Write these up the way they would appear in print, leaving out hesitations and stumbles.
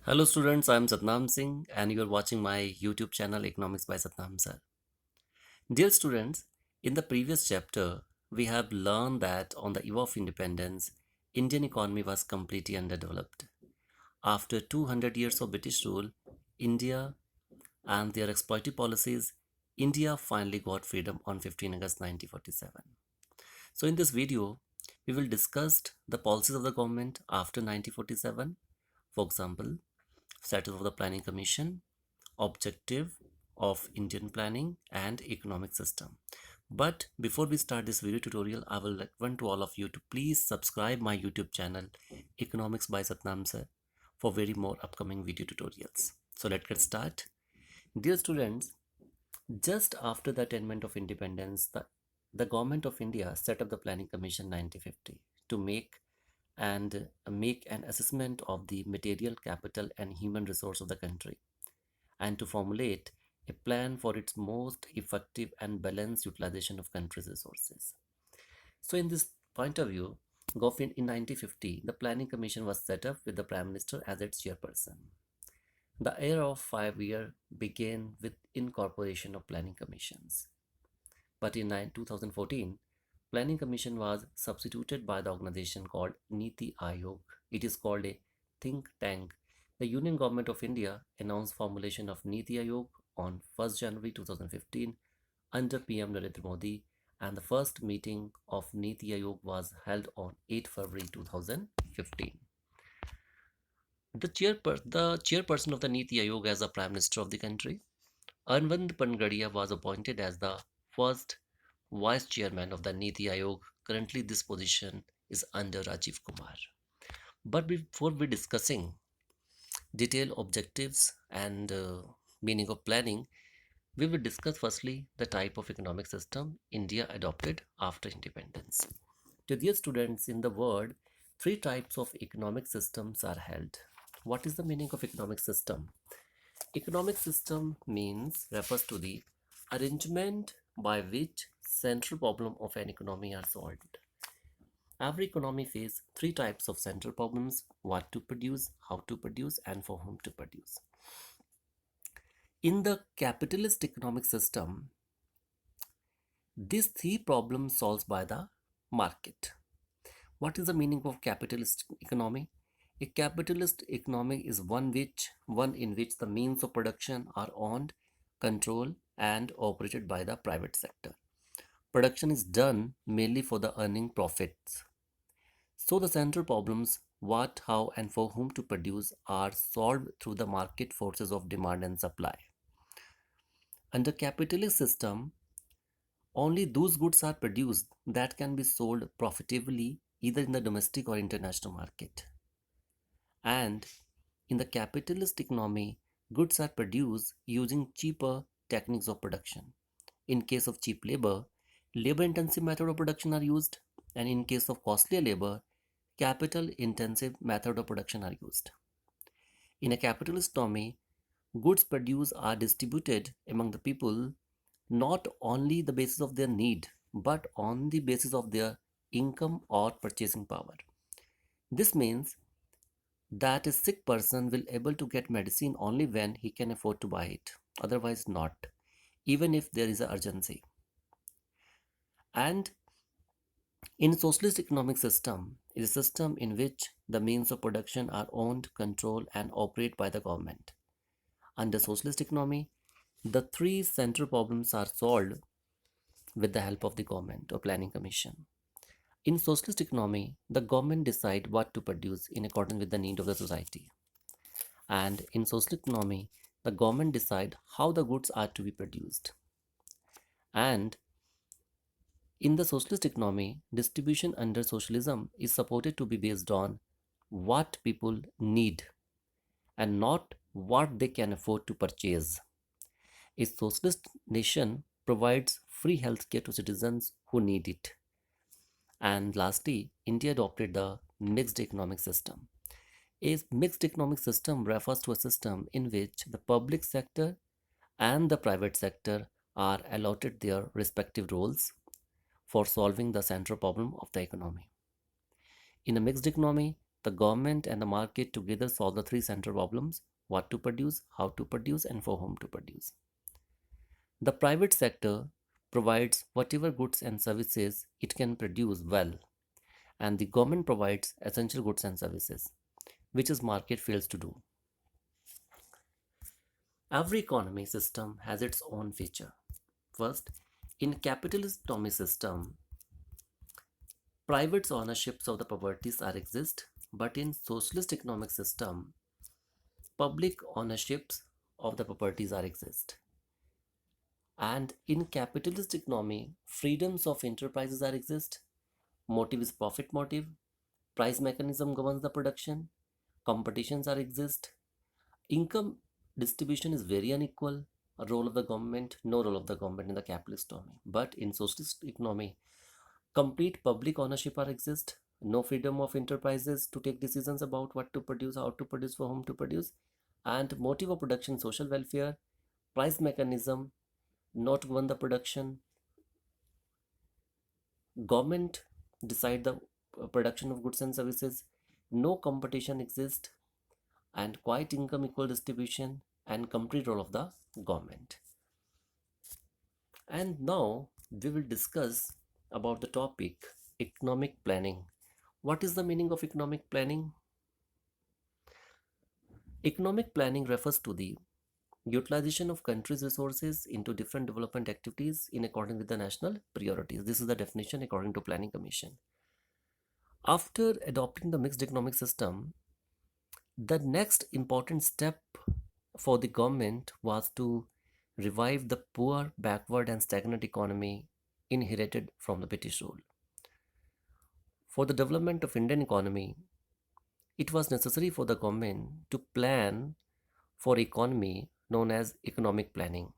Hello students, I am Satnam Singh and you are watching my YouTube channel Economics by Satnam sir. Dear students, in the previous chapter, we have learned that on the eve of independence, Indian economy was completely underdeveloped. After 200 years of British rule, India and their exploitative policies, India finally got freedom on 15 August 1947. So in this video, we will discuss the policies of the government after 1947. For example, status of the Planning Commission, objective of Indian planning and economic system. But before we start this video tutorial, I will recommend to all of you to please subscribe my YouTube channel Economics by Satnam sir for very more upcoming video tutorials. So let's get started. Dear students, just after the attainment of independence, the government of India set up the Planning Commission 1950 to make an assessment of the material capital and human resource of the country and to formulate a plan for its most effective and balanced utilization of country's resources. So in this point of view, government in 1950, the Planning Commission was set up with the Prime Minister as its chairperson. The era of 5 year began with incorporation of planning commissions. But in 2014, Planning Commission was substituted by the organization called Niti Aayog. It is called a think tank. The Union Government of India announced formulation of Niti Aayog on 1st January 2015 under PM Narendra Modi, and the first meeting of Niti Aayog was held on 8 February 2015. The chairperson of the Niti Aayog as the Prime Minister of the country, Arvind Pangadia, was appointed as the first Vice Chairman of the Niti Aayog. Currently, this position is under Rajiv Kumar. But before we discussing detailed objectives and meaning of planning, we will discuss firstly the type of economic system India adopted after independence. To dear students, in the world, three types of economic systems are held. What is the meaning of economic system? Economic system means refers to the arrangement by which central problem of an economy are solved. Every economy faces three types of central problems: what to produce, how to produce, and for whom to produce. In the capitalist economic system, these three problems solved by the market. What is the meaning of capitalist economy? A capitalist economy is one in which the means of production are owned, controlled, and operated by the private sector. Production is done mainly for the earning profits. So the central problems, what, how, and for whom to produce, are solved through the market forces of demand and supply. Under capitalist system, only those goods are produced that can be sold profitably either in the domestic or international market. And in the capitalist economy, goods are produced using cheaper techniques of production. In case of cheap labor, labor-intensive method of production are used, and in case of costlier labor, capital-intensive method of production are used. In a capitalist economy, goods produced are distributed among the people not only the basis of their need, but on the basis of their income or purchasing power. This means that a sick person will able to get medicine only when he can afford to buy it, otherwise not, even if there is an urgency. And in socialist economic system is a system in which the means of production are owned, controlled, and operated by the government. Under socialist economy, the three central problems are solved with the help of the government or planning commission. In socialist economy, the government decide what to produce in accordance with the need of the society. And in social economy, the government decide how the goods are to be produced. And in the socialist economy, distribution under socialism is supported to be based on what people need and not what they can afford to purchase. A socialist nation provides free healthcare to citizens who need it. And lastly, India adopted the mixed economic system. A mixed economic system refers to a system in which the public sector and the private sector are allotted their respective roles for solving the central problem of the economy. In a mixed economy, The government and the market together solve the three central problems: what to produce, how to produce, and for whom to produce. The private sector provides whatever goods and services it can produce well, and the government provides essential goods and services, which is market fails to do. Every economy system has its own feature. First, in capitalist economy system, private ownerships of the properties are exist, but in socialist economic system, public ownerships of the properties are exist. And in capitalist economy, freedoms of enterprises are exist. Motive is profit motive. Price mechanism governs the production. Competitions are exist. Income distribution is very unequal. A role of the government, no role of the government in the capitalist economy. But in socialist economy, complete public ownership are exist. No freedom of enterprises to take decisions about what to produce, how to produce, for whom to produce, and motive of production, social welfare. Price mechanism not govern the production. Government decide the production of goods and services. No competition exists, and quite income equal distribution and complete role of the government. And now we will discuss about the topic economic planning. What is the meaning of economic planning? Economic planning refers to the utilization of countries' resources into different development activities in accordance with the national priorities. This is the definition according to Planning Commission. After adopting the mixed economic system, the next important step for the government was to revive the poor, backward, and stagnant economy inherited from the British rule. For the development of Indian economy, it was necessary for the government to plan for economy known as economic planning.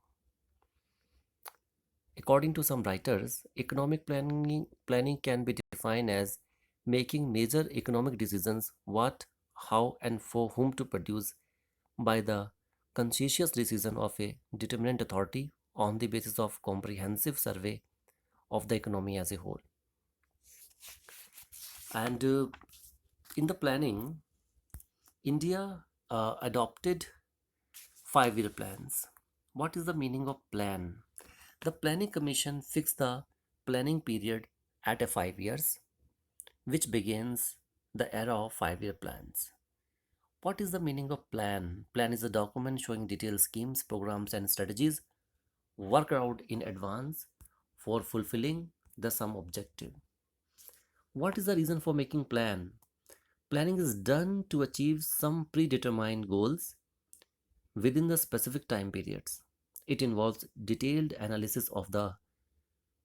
According to some writers, economic planning can be defined as making major economic decisions what, how, and for whom to produce by the conscientious decision of a determinate authority on the basis of comprehensive survey of the economy as a whole. And in the planning, India adopted 5-year plans. What is the meaning of plan? The Planning Commission fixed the planning period at a 5 years, which begins the era of 5-year plans. What is the meaning of plan? Plan is a document showing detailed schemes, programs, and strategies worked out in advance for fulfilling the some objective. What is the reason for making plan? Planning is done to achieve some predetermined goals within the specific time periods. It involves detailed analysis of the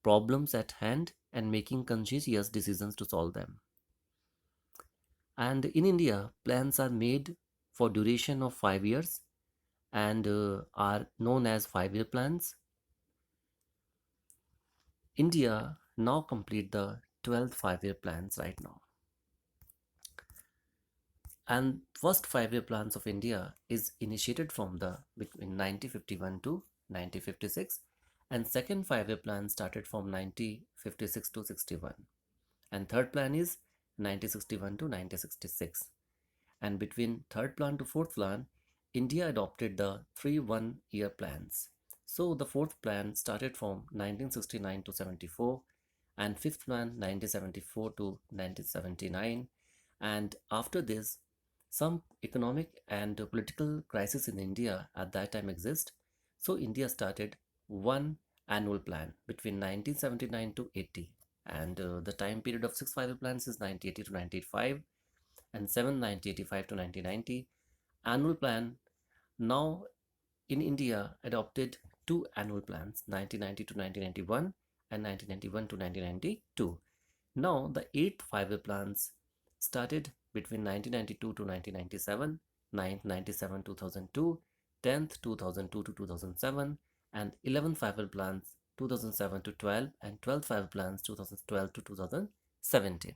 problems at hand and making conscientious decisions to solve them. And in India, plans are made for duration of 5 years and are known as 5-year plans. India now complete the 12th 5-year plans right now. And first 5-year plans of India is initiated from the between 1951 to 1956, and second 5-year plan started from 1956 to 61, and third plan is 1961 to 1966. And between third plan to fourth plan, India adopted the 3 1-year plans. So the fourth plan started from 1969 to 74, and fifth plan 1974 to 1979. And after this, some economic and political crisis in India at that time exist. So India started one annual plan between 1979 to 80. And the time period of 6 5-year plans is 1980 to 1985, and 7 1985 to 1990. Annual plan now in India adopted two annual plans, 1990 to 1991 and 1991 to 1992. Now the eighth 5-year plans started between 1992 to 1997, 9th 97 2002, 10th 2002 to 2007, and 11th 5-year plans 2007 to 12, and 12th 5-year plans 2012 to 2017.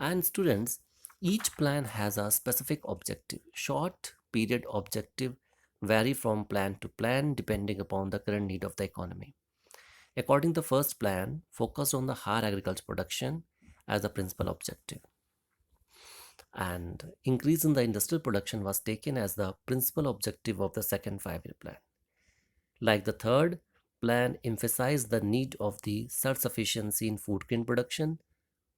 And students, each plan has a specific objective. Short period objective vary from plan to plan depending upon the current need of the economy. According to the first plan, focused on the higher agriculture production as the principal objective. And increase in the industrial production was taken as the principal objective of the second 5-year plan. Like the third plan emphasized the need of the self-sufficiency in food grain production,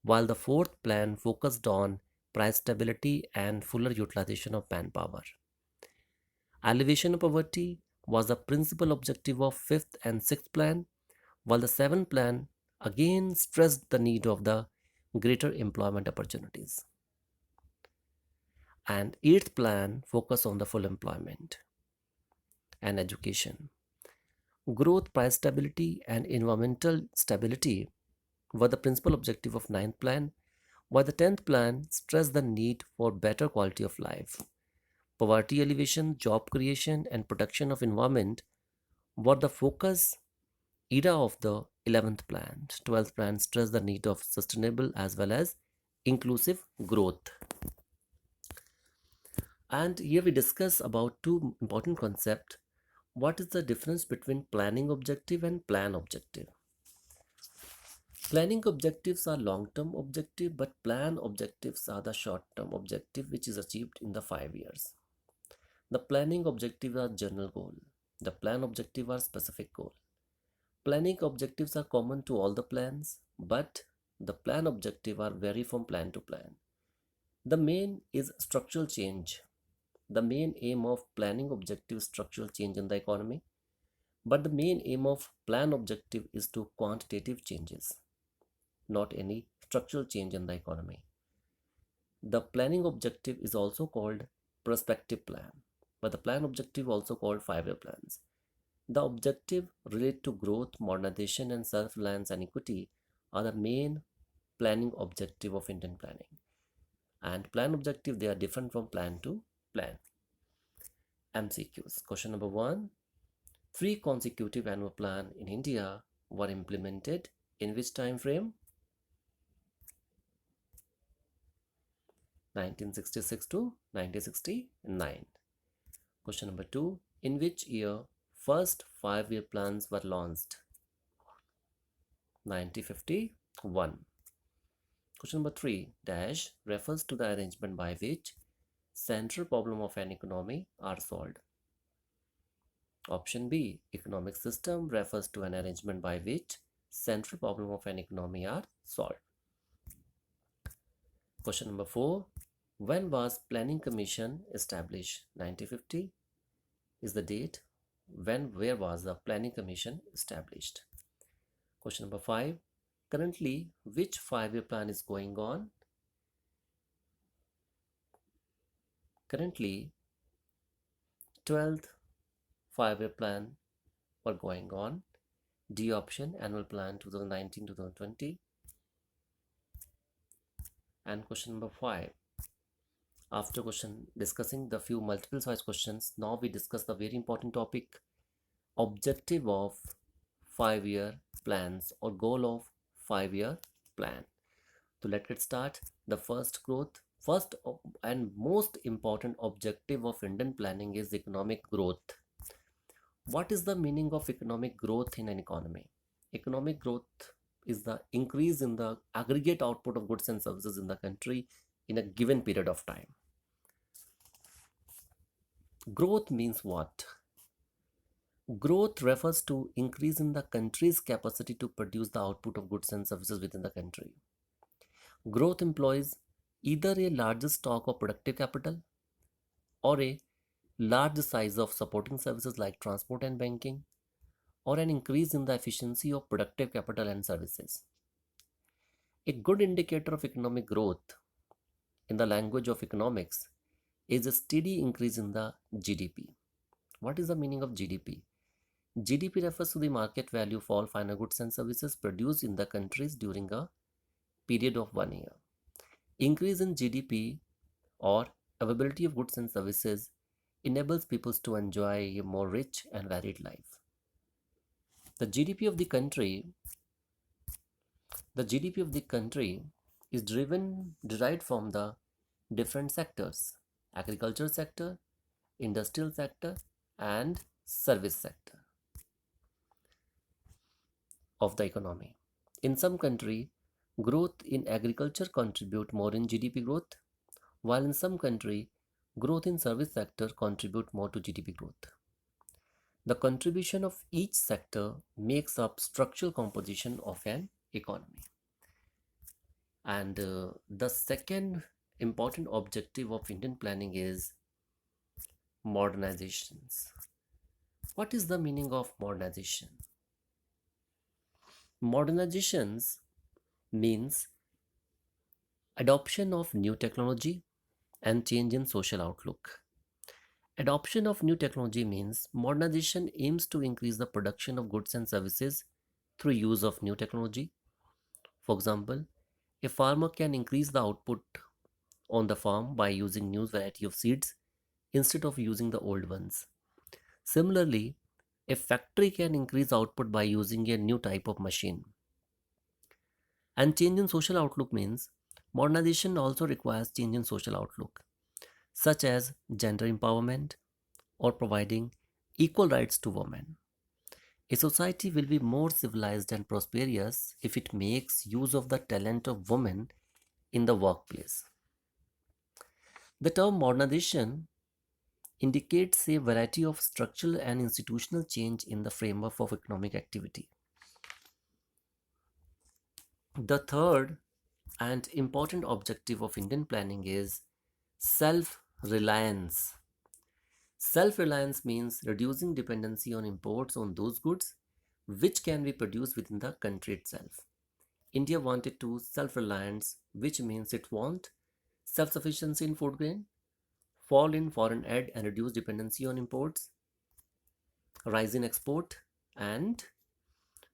while the fourth plan focused on price stability and fuller utilization of manpower. Alleviation of poverty was the principal objective of fifth and sixth plan, while the seventh plan again stressed the need of the greater employment opportunities. And eighth plan focused on the full employment and education. Growth, price stability, and environmental stability were the principal objective of ninth plan, while the 10th plan stressed the need for better quality of life. Poverty alleviation, job creation, and protection of environment were the focus area of the 11th plan. 12th plan stressed the need of sustainable as well as inclusive growth. And here we discuss about two important concepts. What is the difference between planning objective and plan objective? Planning objectives are long-term objective, but plan objectives are the short-term objective which is achieved in the 5 years. The planning objectives are general goal. The plan objective are specific goal. Planning objectives are common to all the plans, but the plan objective are vary from plan to plan. The main is structural change. The main aim of planning objective is structural change in the economy, but the main aim of plan objective is to quantitative changes, not any structural change in the economy. The planning objective is also called prospective plan, but the plan objective also called 5-year plans. The objective relate to growth, modernization, and self-reliance and equity are the main planning objective of Indian planning. And plan objective, they are different from plan to plan. MCQs. Question number 1. Three consecutive annual plan in India were implemented in which time frame? 1966 to 1969. Question number 2. In which year first 5-year plans were launched? 1951. Question number 3. Dash refers to the arrangement by which central problem of an economy are solved. Option B. Economic system refers to an arrangement by which central problem of an economy are solved. Question number 4. When was Planning Commission established? 1950 is the date. Where was the Planning Commission established? Question number 5. Currently, which 5-year plan is going on? Currently, 12th 5-year plan were going on. D option, annual plan 2019-2020. And question number 5. After discussing the few multiple choice questions, now we discuss the very important topic, objective of 5-year plans or goal of 5-year plan. So let's get start. The first and most important objective of Indian planning is economic growth. What is the meaning of economic growth in an economy? Economic growth is the increase in the aggregate output of goods and services in the country in a given period of time. Growth means what? Growth refers to increase in the country's capacity to produce the output of goods and services within the country. Growth employs either a larger stock of productive capital or a large size of supporting services like transport and banking, or an increase in the efficiency of productive capital and services. A good indicator of economic growth in the language of economics is a steady increase in the GDP. What is the meaning of GDP? GDP refers to the market value for all final goods and services produced in the countries during a period of 1 year. Increase in GDP or availability of goods and services enables people to enjoy a more rich and varied life. The GDP of the country is derived from the different sectors: agriculture sector, industrial sector, and service sector of the economy. In some country, growth in agriculture contribute more in GDP growth, while in some country, growth in service sector contribute more to GDP growth. The contribution of each sector makes up structural composition of an economy. And the second important objective of Indian planning is modernizations. What is the meaning of modernization? Modernizations means adoption of new technology and change in social outlook. Adoption of new technology means modernization aims to increase the production of goods and services through use of new technology. For example, a farmer can increase the output on the farm by using new variety of seeds instead of using the old ones. Similarly, a factory can increase output by using a new type of machine. And change in social outlook means modernization also requires change in social outlook, such as gender empowerment or providing equal rights to women. A society will be more civilized and prosperous if it makes use of the talent of women in the workplace. The term modernization indicates a variety of structural and institutional change in the framework of economic activity. The third and important objective of Indian planning is self reliance. Self reliance means reducing dependency on imports on those goods which can be produced within the country itself. India wanted to self reliance, which means it want self sufficiency in food grain, fall in foreign aid and reduce dependency on imports, rise in export, and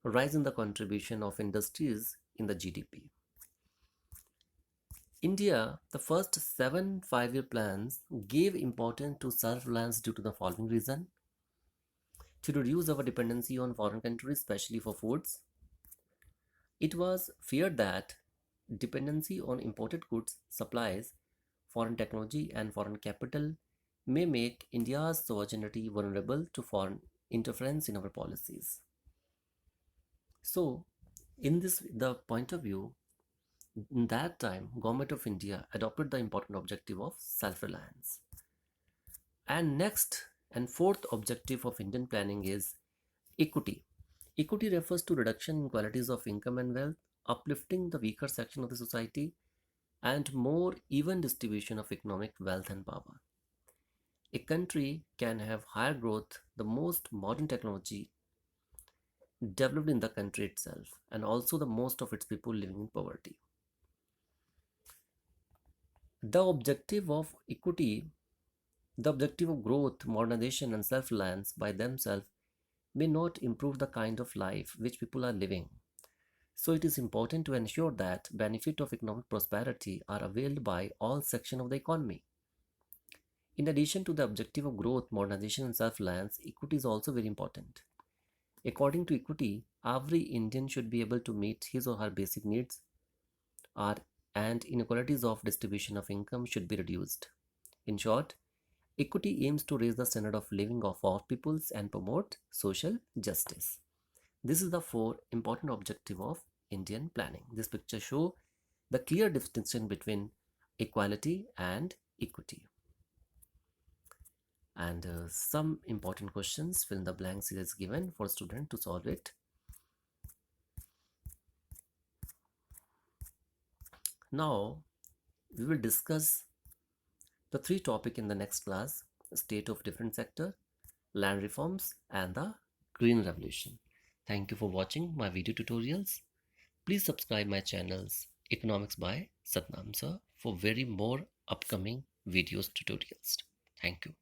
rise in the contribution of industries in the GDP. India, the first 7 5-year plans gave importance to self-reliance due to the following reason: to reduce our dependency on foreign countries, especially for foods. It was feared that dependency on imported goods, supplies, foreign technology, and foreign capital may make India's sovereignty vulnerable to foreign interference in our policies. So, in this the point of view, in that time, Government of India adopted the important objective of self-reliance. And next and fourth objective of Indian planning is equity. Equity refers to reduction in inequalities of income and wealth, uplifting the weaker section of the society, and more even distribution of economic wealth and power. A country can have higher growth, the most modern technology developed in the country itself, and also the most of its people living in poverty. The objective of equity, the objective of growth, modernization, and self reliance by themselves may not improve the kind of life which people are living. So it is important to ensure that benefit of economic prosperity are availed by all sections of the economy. In addition to the objective of growth, modernization, and self reliance, equity is also very important. According to equity, every Indian should be able to meet his or her basic needs are, and inequalities of distribution of income should be reduced. In short, equity aims to raise the standard of living of all peoples and promote social justice. This is the four important objective of Indian planning. This picture show the clear distinction between equality and equity. And some important questions fill in the blanks is given for student to solve it. Now we will discuss the three topic in the next class: state of different sector, land reforms, and the green revolution. Thank you for watching my video tutorials. Please subscribe my channels Economics by Satnam sir for very more upcoming videos tutorials. Thank you.